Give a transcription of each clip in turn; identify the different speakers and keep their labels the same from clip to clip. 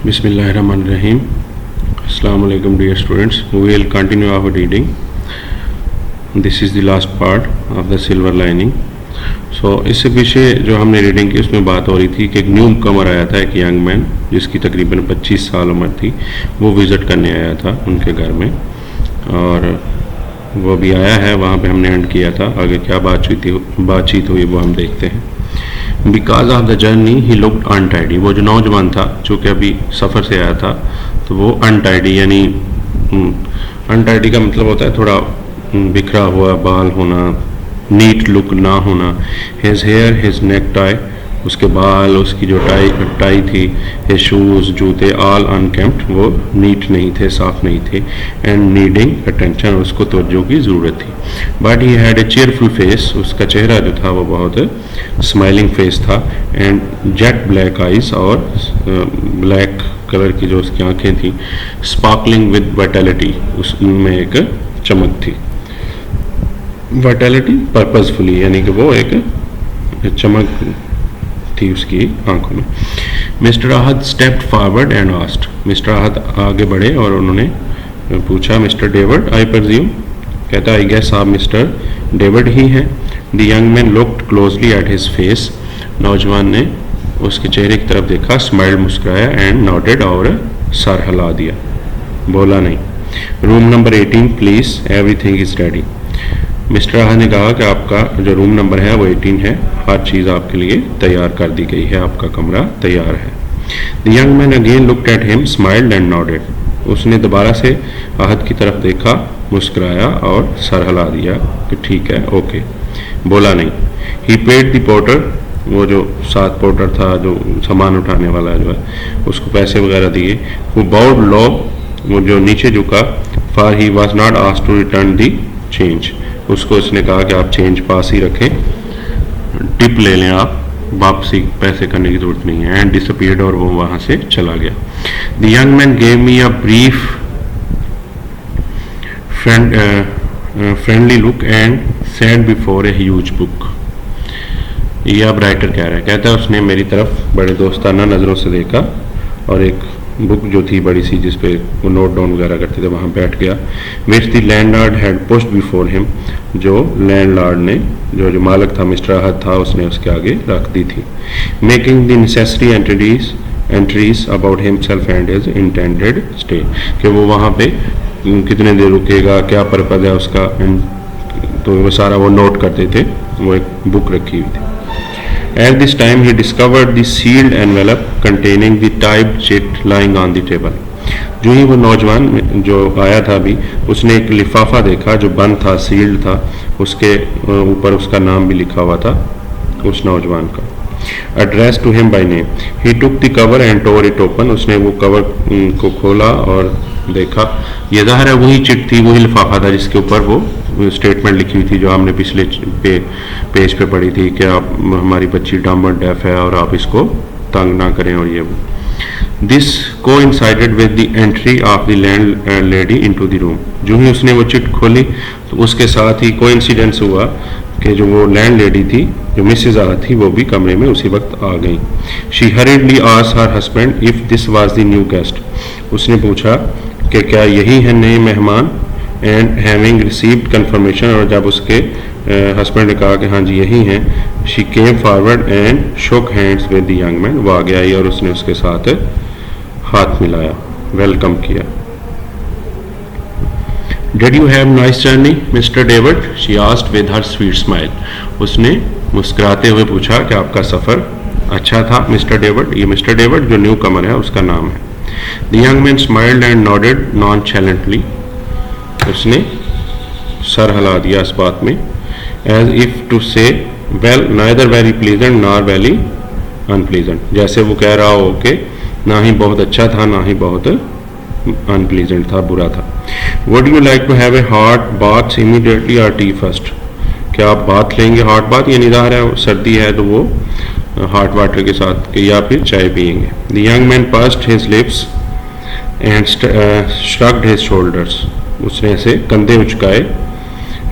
Speaker 1: Bismillahirrahmanirrahim. Assalamu alaikum dear students. We will continue our reading. This is the last part of the silver lining. So इससे पीछे जो हमने reading की उसमें बात हो रही थी कि एक न्यू कमर आया था, एक यंग मैन जिसकी तकरीबन 25 साल उम्र थी, वो विज़िट करने आया था उनके घर में और वो भी आया है। वहाँ पे हमने एंड किया था। आगे क्या बातचीत हुई वो हम देखते हैं। Because of the journey he looked untidy. वो जो नौजवान था चूँकि अभी सफ़र से आया था तो वो अनटाइडी, यानी अनटाइडी का मतलब होता है थोड़ा बिखरा हुआ बाल होना, नीट लुक ना होना। His hair, his neck tie, उसके बाल, उसकी जो टाई थी, हिज शूज़, जूते, ऑल अनकेम्प्ड, वो नीट नहीं थे, साफ नहीं थे। एंड नीडिंग अटेंशन, उसको तवज्जो की ज़रूरत थी। But he had a cheerful face, उसका चेहरा जो था वो बहुत स्माइलिंग फेस था। एंड जेट ब्लैक आइज़, और ब्लैक कलर की जो उसकी आँखें थी, स्पार्कलिंग विद वाइटैलिटी, उसमें एक चमक थी। वाइटैलिटी पर्पसफुली, यानी कि वो एक चमक थी उसकी आंखों में। Mister Ahad stepped forward and asked, mister Ahad आगे बढ़े और उन्होंने पूछा, मिस्टर डेविड आई प्रिज्यूम, कहता आई गेस आप मिस्टर डेविड ही हैं। The young man looked closely at his face, नौजवान ने उसके चेहरे की तरफ देखा, स्माइल्ड, मुस्कुराया, एंड नॉटेड, और सर हिला दिया, बोला नहीं। Room number 18 please, everything is ready. Mister आहा ने कहा कि आपका जो रूम नंबर है वो 18 है, हर चीज़ आपके लिए तैयार कर दी गई है, आपका कमरा तैयार है। The young man again looked at him, smiled and nodded. उसने दोबारा से आहद की तरफ देखा, मुस्कुराया और सर हिला दिया कि ठीक है, ओके, बोला नहीं। ही पेड द पोर्टर, वो जो साथ पोर्टर था जो सामान उठाने वाला जो है, उसको पैसे वगैरह दिए। वो बाउड लो, वो जो नीचे झुका, for he was not asked to return the change, उसको उसने कहा कि आप चेंज पास ही रखें, टिप ले लें, आप वापसी पैसे करने की जरूरत नहीं है। एंड डिसअपीयर्ड, और वो वहाँ से चला गया। The young man gave me a brief friendly look and said before a huge book. ये अब राइटर कह रहा है, कहता है उसने मेरी तरफ बड़े दोस्ताना नज़रों से देखा और एक बुक जो थी बड़ी सी जिस पे वो नोट डाउन वगैरह करते थे वहाँ बैठ गया। Which the landlord had pushed before him, जो लैंडलॉर्ड ने, जो मालिक था मिस्टर आहद था, उसने उसके आगे रख दी थी। Making the necessary entries about himself and his intended stay, कि वो वहाँ पे कितने देर रुकेगा, क्या पर्पज है उसका, तो वो सारा वो नोट करते थे, वो एक बुक रखी हुई थी। At this time he discovered the sealed envelope containing the typed chit lying on the table. जो ही वो नौजवान जो आया था अभी, उसने एक लिफाफा देखा जो बंद था, सील्ड था, उसके ऊपर उसका नाम भी लिखा हुआ था उस नौजवान का। Addressed to him by name. He took the cover and tore it open. उसने वो कवर को खोला और देखा, ये ज़ाहिर है वही चिट थी, वही लिफाफा था जिसके ऊपर वो स्टेटमेंट लिखी हुई थी जो हमने पिछले पेज पे पढ़ी थी कि आप, हमारी बच्ची डम्ब और डेफ है और आप इसको तंग ना करें, और ये वो। This coincided with the entry of the land lady into the room. जो ही उसने वो चिट खोली तो उसके साथ ही कोइंसिडेंस हुआ कि जो वो लैंड लेडी थी, जो मिसेज आहद थी, वो भी कमरे में उसी वक्त आ गई। She हरीडली asked her husband if this was the new guest. उसने पूछा कि क्या यही है नए मेहमान। एंड हैविंग रिसीव्ड कंफर्मेशन, और जब उसके हस्बैंड ने कहा कि हाँ जी यही हैं, शी केम फॉरवर्ड एंड शोक hands with the young man. वो आगे आई और उसने उसके साथ हाथ मिलाया, वेलकम किया। Did you have nice journey mister David, she asked with her sweet smile. उसने मुस्कुराते हुए पूछा कि आपका सफ़र अच्छा था मिस्टर डेविड। ये मिस्टर डेविड जो न्यू कमर है उसका नाम है। The young man smiled and nodded nonchalantly, उसने सर हिला दिया इस बात में, as if to say well neither very pleasant nor very unpleasant, जैसे वो कह रहा हो कि ना ही बहुत अच्छा था ना ही बहुत अनप्लीजेंट था, बुरा था। Would you like to have a hot bath immediately और टी फर्स्ट, क्या आप बात लेंगे हॉट बाथ, यानी ज़ाहिर है सर्दी है तो वो हॉट वाटर के साथ, या फिर चाय पियेंगे। The young man pursued his lips and shrugged his shoulders, उसने ऐसे कंधे उचकाए,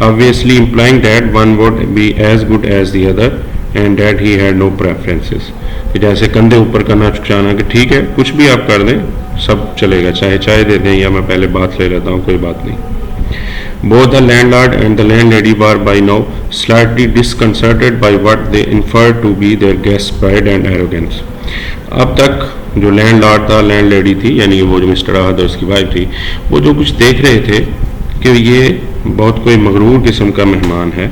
Speaker 1: obviously implying that one would be as good as the other and that he had no preferences, कि जैसे कंधे ऊपर करना चुकचाना कि ठीक है कुछ भी आप कर दें सब चलेगा, चाहे चाय दे दें या मैं पहले बात ले लेता हूँ, कोई बात नहीं। Both the landlord and the landlady were by now slightly disconcerted by what they inferred to be their guest's pride and arrogance. अब तक जो लैंडलॉर्ड था, लैंडलेडी थी, यानी वो जो मिस्टर आहद और उसकी वाइफ थी, वो जो कुछ देख रहे थे कि ये बहुत कोई मगरूर किस्म का मेहमान है,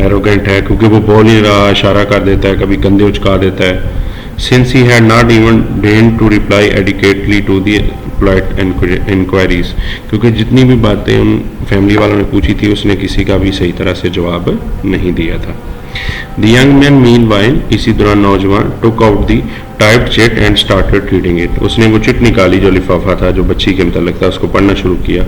Speaker 1: एरोगेंट है, क्योंकि वो बोल ही रहा, इशारा कर देता है, कभी कंधे उचका देता है। Since he had not even deigned to reply adequately to the polite inquiries, क्योंकि जितनी भी बातें उन फैमिली वालों ने पूछी थी उसने किसी का भी सही तरह से जवाब नहीं दिया था। The young man meanwhile, इसी दौरान नौजवान took out the typed chit and started reading it. उसने वो चिट निकाली जो लिफाफा था जो बच्ची के मतलब था, उसको पढ़ना शुरू किया।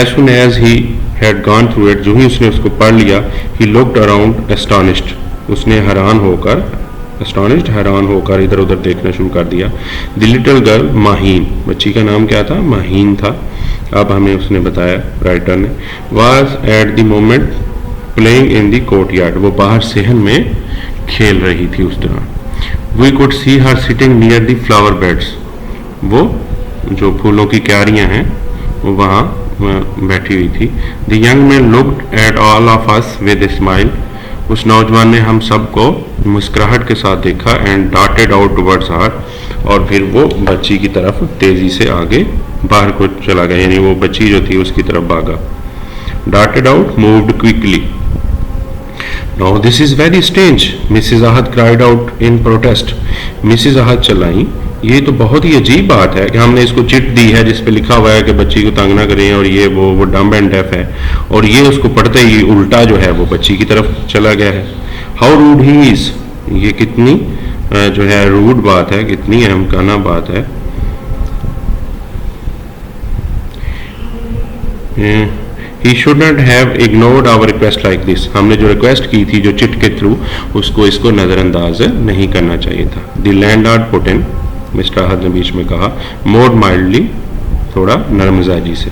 Speaker 1: As soon as he had gone through it, जो ही उसने उसको पढ़ लिया, he looked around astonished. उसने हैरान होकर इधर उधर देखना शुरू कर दिया। द लिटिल गर्ल माहीन, बच्ची का नाम क्या था? माहीन था। अब हमें उसने बताया राइटर ने, was at the moment playing in the courtyard, वो बाहर सेहन में खेल रही थी उस दौरान। We could see her sitting near the flower beds, वो जो फूलों की क्यारियां हैं वो वहाँ बैठी हुई थी। The young man looked at all of us with a smile, उस नौजवान ने हम सबको मुस्कुराहट के साथ देखा। एंड डार्टेड आउट टुवर्ड्स हर, और फिर वो बच्ची की तरफ तेजी से आगे बाहर को चला गया, यानी वो बच्ची जो थी उसकी तरफ भागा। Darted out, moved quickly. No this is very strange, Mrs Ahad cried out in protest. Mrs Ahad चिल्लाई, ये तो बहुत ही अजीब बात है कि हमने इसको चिट दी है जिस पे लिखा हुआ है कि बच्ची को तंग ना करें, और ये वो डम्ब एंड डेफ है, और ये उसको पढ़ते ही उल्टा जो है वो बच्ची की तरफ चला गया है। हाउ रूड ही इज, ये कितनी जो है रूड बात है, कितनी अहमकाना बात है। He shouldn't have ignored our request like this. हमने जो रिक्वेस्ट की थी जो चिट के थ्रू, उसको इसको नज़रअंदाज नहीं करना चाहिए था। The landlord put in, mister Ahad ने बीच में कहा, more mildly, थोड़ा नरम मिजाजी से।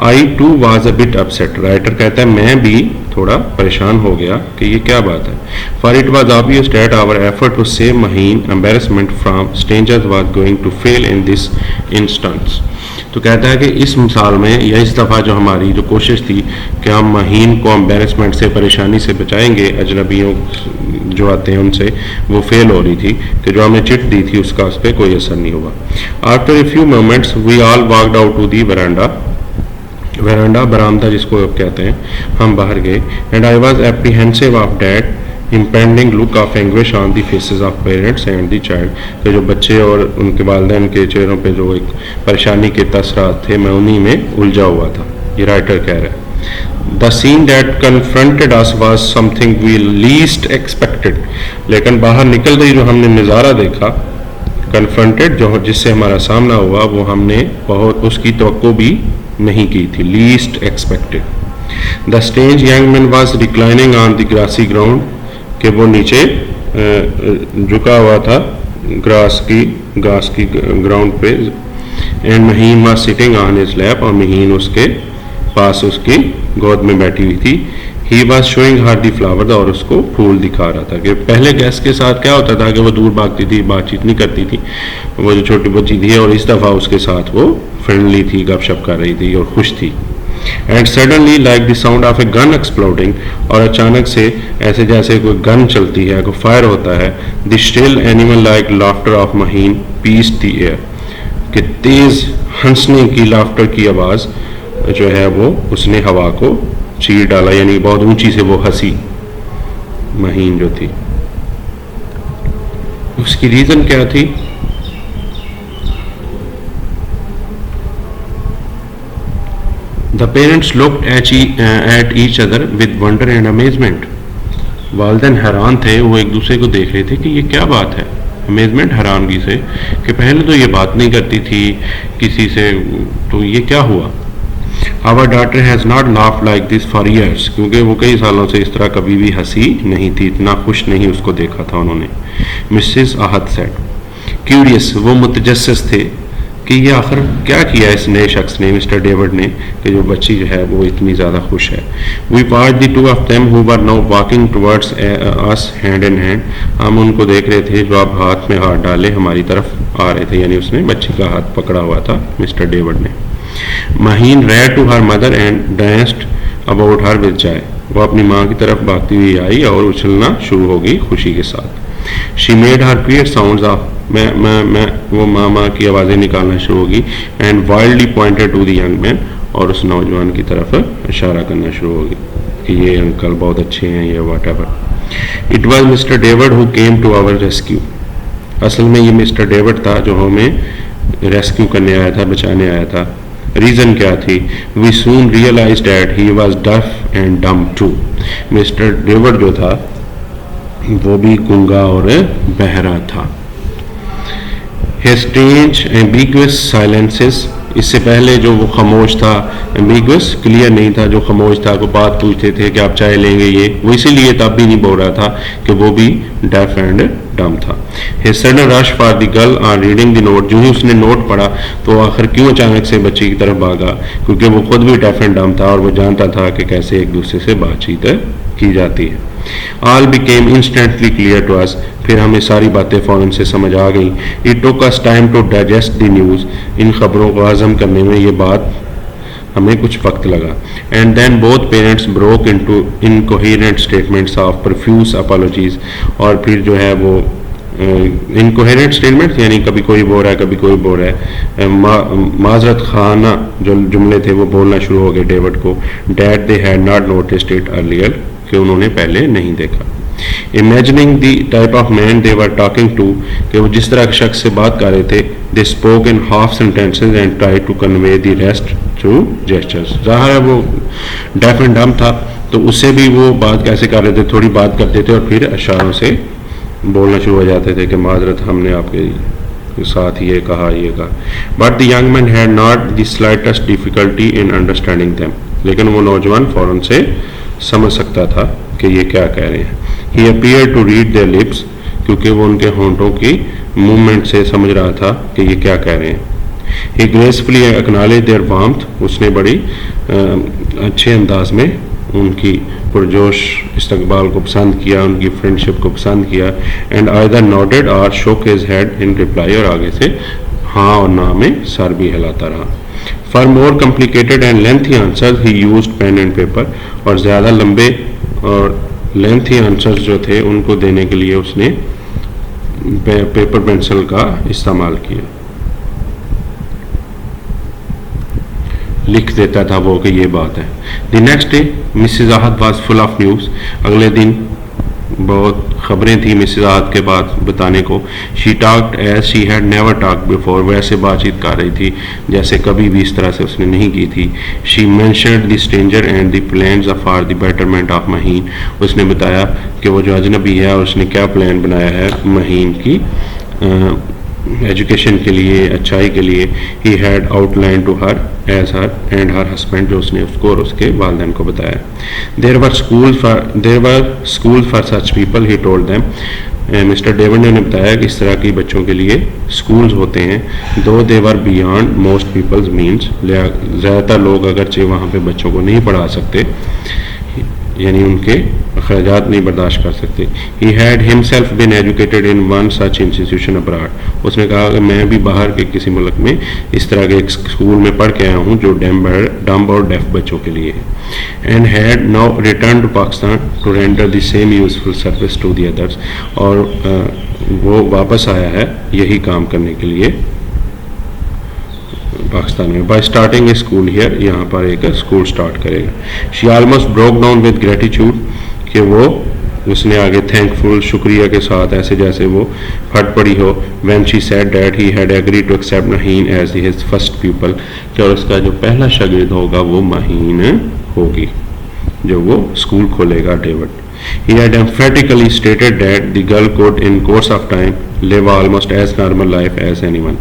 Speaker 1: I too was a bit upset. Writer कहता है मैं भी थोड़ा परेशान हो गया कि ये क्या बात है। For it was obvious that our effort to save Maheen embarrassment from strangers was going to fail in this instance. तो कहता है कि इस मिसाल में या इस दफ़ा जो हमारी जो कोशिश थी कि हम महीन को एम्बेरसमेंट से, परेशानी से बचाएंगे अजनबियों जो आते हैं उनसे, वो फेल हो रही थी कि जो हमने चिट दी थी उसका उस पर कोई असर नहीं हुआ। After a few moments we all walked out to the veranda, बरामदा जिसको आप कहते हैं, हम बाहर गए। And I was apprehensive of that impending look of anguish on the faces of parents and the child, कि जो बच्चे और उनके वालिदैन के चेहरों पे जो एक परेशानी के तसरात थे, मैं उन्हीं में उलझा हुआ था, ये राइटर कह रहा है। The scene that confronted us was something we least expected, लेकिन बाहर निकल गई जो हमने नज़ारा देखा, confronted जो जिससे हमारा सामना हुआ, वो हमने बहुत उसकी तवक्को भी नहीं की थी, least expected। The strange young man was reclining on the grassy ground, कि वो नीचे झुका हुआ था घास की ग्राउंड पे। एंड महीन was sitting on his lap, और महीन उसके पास उसकी गोद में बैठी हुई थी। He was showing her the flower, और उसको फूल दिखा रहा था। कि पहले गेस्ट के साथ क्या होता था कि वो दूर भागती थी, बातचीत नहीं करती थी, वो जो छोटी बच्ची थी, और इस दफ़ा उसके साथ वो फ्रेंडली थी, गपशप कर रही थी और खुश थी। And suddenly like the sound of a gun exploding, और अचानक से ऐसे जैसे कोई गन चलती है, कोई फायर होता है। The still animal like laughter of महीन पीस्ड द एयर, कि तेज हंसने की लाफ्टर की आवाज़ जो है वो उसने हवा को चीर डाला, यानी बहुत ऊंची से वो हंसी महीन जो थी। उसकी रीज़न क्या थी? The parents looked at each other with wonder and amazement. वालिदैन हैरान थे, वो एक दूसरे को देख रहे थे कि ये क्या बात है। अमेजमेंट, हैरानगी से, कि पहले तो ये बात नहीं करती थी किसी से, तो ये क्या हुआ। Our daughter has not laughed like this for years, क्योंकि वो कई सालों से इस तरह कभी भी हंसी नहीं थी, इतना खुश नहीं उसको देखा था उन्होंने। Mrs Ahad said. क्यूरियस, वो मुतजस्सिस थे, कि ये आखिर क्या किया इस नए शख्स ने, मिस्टर डेविड ने, कि जो बच्ची जो है वो इतनी ज़्यादा खुश है। We watched the two of them who were now walking towards us hand in hand. हम उनको देख रहे थे जो अब हाथ में हाथ डाले हमारी तरफ आ रहे थे, यानी उसने बच्ची का हाथ पकड़ा हुआ था मिस्टर डेविड ने। Maheen ran to her mother and danced about her with joy. वो अपनी माँ की तरफ भागती हुई आई और उछलना शुरू हो गई खुशी के साथ। She made her queer sounds of मैं वो माँ की आवाज़ें निकालना शुरू होगी। And wildly pointed to the young man, और उस नौजवान की तरफ इशारा करना शुरू होगी कि ये अंकल बहुत अच्छे हैं, ये whatever. It was mister David who came to our rescue. असल में ये मिस्टर डेविड था जो हमें रेस्क्यू करने आया था, बचाने आया था। रीज़न क्या थी? We soon realise that he was deaf and dumb too. Mister David जो था वो भी गूंगा और बहरा था। His strange ambiguous silences, इससे पहले जो वो खामोश था, ambiguous क्लियर नहीं था, जो खामोश था, को बात पूछते थे कि आप चाय लेंगे, ये वो इसीलिए तब भी नहीं बोल रहा था कि वो भी डेफ एंड डम था। His sudden rush for the girl on reading the note, जो ही उसने नोट पढ़ा तो आखिर क्यों अचानक से बच्ची की तरफ भागा, क्योंकि वो खुद भी डेफ एंड डम था और वो जानता था कि कैसे एक दूसरे से बातचीत की जाती है। All became instantly clear to us, फिर हमें सारी बातें फ़ौरन से समझ आ गई। It took us time to digest the news, इन खबरों को हज़म करने में ये बात हमें कुछ वक्त लगा। And then both parents broke into incoherent statements of profuse apologies, और फिर जो है वो इनकोहेरेंट स्टेटमेंट, यानी कभी कोई बोल रहा है कभी कोई बोल रहा है, माजरत खाना जो जुमले थे वो बोलना शुरू हो गए डेविड को। That they had not noticed it earlier, कि उन्होंने पहले नहीं देखा। Imagining the type of man they were talking to, कि वो जिस तरह के शख्स से बात कर रहे थे, they spoke in half sentences and try to convey the rest through gestures. ज़ाहिर है वो डेफ एंड डम था तो उससे भी वो बात कैसे कर रहे थे, थोड़ी बात करते थे और फिर इशारों से बोलना शुरू हो जाते थे कि माजरत हमने आपके साथ ये कहा ये कहा। But the young man had not the slightest difficulty in understanding them, लेकिन वो नौजवान फ़ौरन से समझ सकता था कि ये क्या कह रहे हैं। He appear to read their lips, क्योंकि वो उनके होंठों की मूवमेंट से समझ रहा था कि ये क्या कह रहे हैं। ही ग्रेसफुली एक्नॉलेज देयर वार्मथ, उसने बड़ी अच्छे अंदाज में उनकी पुरजोश इस्तकबाल को पसंद किया, उनकी फ्रेंडशिप को पसंद किया। एंड आइदर नॉडेड और शोक हिज हेड इन रिप्लाई, और आगे से हाँ और ना में सर भी हिलाता रहा। For more complicated and lengthy answer he used pen and paper, और ज़्यादा लंबे और लेंथी आंसर्स जो थे उनको देने के लिए उसने पेपर पेंसिल का इस्तेमाल किया। लिख देता था वो कि ये बात है। द नेक्स्ट डे मिसेज आहत वाज फुल ऑफ न्यूज़, अगले दिन बहुत खबरें थी मिसेज आहत के बाद बताने को। She talked as she had never talked before, वैसे बातचीत कर रही थी जैसे कभी भी इस तरह से उसने नहीं की थी। She mentioned the stranger and the plans for the betterment of महीन, उसने बताया कि वो जो अजनबी है उसने क्या प्लान बनाया है महीन की एजुकेशन के लिए, अच्छाई के लिए। He had outline to her as her and her husband, जो उसने उसको और उसके वालिदैन को बताया। There were school for such people, he told them. Mister David ने बताया कि इस तरह की बच्चों के लिए स्कूल्स होते हैं। दो दे वर बियॉन्ड मोस्ट पीपल्स मीन्स, ज़्यादातर लोग अगरचे वहाँ पे बच्चों को नहीं पढ़ा सकते, यानी उनके अखराजात नहीं बर्दाश्त कर सकते। He had himself been educated in one such institution abroad, उसने कहा कि मैं भी बाहर के किसी मुल्क में इस तरह के एक स्कूल में पढ़ के आया हूँ जो डम्ब और डेफ बच्चों के लिए है। And had now return to Pakistan to render the same useful service to the others, और वो वापस आया है यही काम करने के लिए पाकिस्तान में। Bye starting A school here, यहाँ पर एक स्कूल स्टार्ट करेगा। She almost broke down with gratitude, कि वो उसने आगे थैंकफुल शुक्रिया के साथ ऐसे जैसे वो फट पड़ी हो। When she said that he had agree to accept Maheen as his first people, कि और उसका जो पहला शागिर्द होगा वो महीन होगी जो वो स्कूल खोलेगा David. He had emphatically stated that the girl could in course of time live almost as normal life as anyone.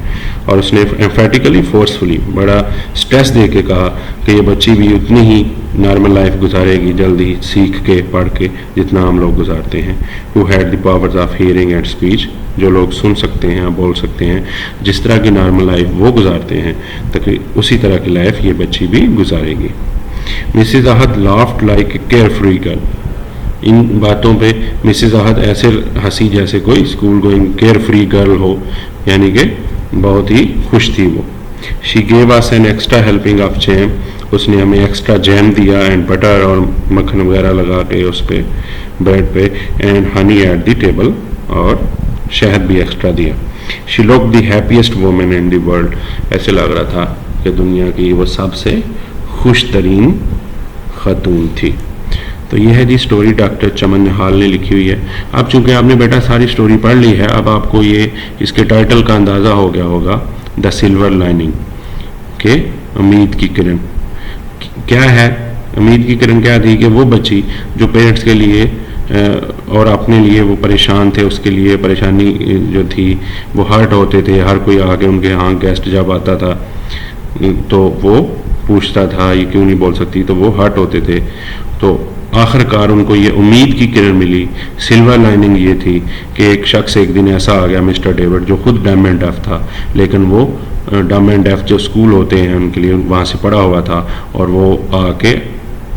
Speaker 1: और उसने एम्फेटिकली फोर्सफुली बड़ा स्ट्रेस दे के कहा कि ये बच्ची भी उतनी ही नॉर्मल लाइफ गुजारेगी जल्दी सीख के पढ़ के जितना हम लोग गुजारते हैं। Who had the powers of hearing and speech, जो लोग सुन सकते हैं बोल सकते हैं, जिस तरह की नॉर्मल लाइफ वो गुजारते हैं तकरीबन उसी तरह की लाइफ ये बच्ची भी गुजारेगी। Mrs Ahad laughed like a carefree girl. इन बातों पे मिसेज आहद ऐसे हंसी जैसे कोई school going carefree girl हो, यानी कि बहुत ही खुश थी वो। She gave us an extra helping of jam, उसने हमें एक्स्ट्रा जैम दिया एंड बटर और मक्खन वगैरह लगा के उस पर ब्रेड पे, and honey at the table, और शहद भी एक्स्ट्रा दिया। She look the happiest woman in the world, ऐसे लग रहा था कि दुनिया की वो सबसे खुश तरीन खातून थी। तो ये है जी स्टोरी डॉक्टर चमन निहाल ने लिखी हुई है। अब चूंकि आपने बेटा सारी स्टोरी पढ़ ली है, अब आपको ये इसके टाइटल का अंदाज़ा हो गया होगा, द सिल्वर लाइनिंग के उम्मीद की किरण। क्या है उम्मीद की किरण? क्या थी कि वो बच्ची जो पेरेंट्स के लिए और अपने लिए वो परेशान थे, उसके लिए परेशानी जो थी वो हर्ट होते थे, हर कोई आके उनके यहाँ गेस्ट जब आता था तो वो पूछता था ये क्यों नहीं बोल सकती, तो वो हर्ट होते थे। तो आखिरकार उनको ये उम्मीद की किरण मिली। सिल्वर लाइनिंग ये थी कि एक शख्स एक दिन ऐसा आ गया, मिस्टर डेविड, जो खुद डम एंड डेफ था, लेकिन वो डम एंड डेफ जो स्कूल होते हैं उनके लिए वहाँ से पढ़ा हुआ था, और वो आके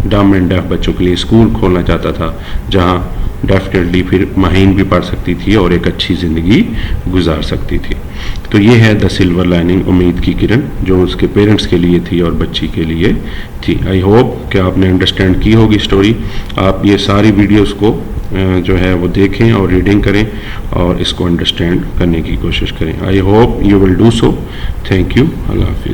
Speaker 1: डम एंड डेफ बच्चों के लिए स्कूल खोलना चाहता था जहाँ डेफिनेटली फिर माहिन भी पढ़ सकती थी और एक अच्छी ज़िंदगी गुजार सकती थी। तो ये है द सिल्वर लाइनिंग, उम्मीद की किरण, जो उसके पेरेंट्स के लिए थी और बच्ची के लिए थी। आई होप कि आपने अंडरस्टैंड की होगी स्टोरी। आप ये सारी वीडियोस को जो है वो देखें और रीडिंग करें और इसको अंडरस्टैंड करने की कोशिश करें। I hope you will do so. Thank you. Allah हाफिज़।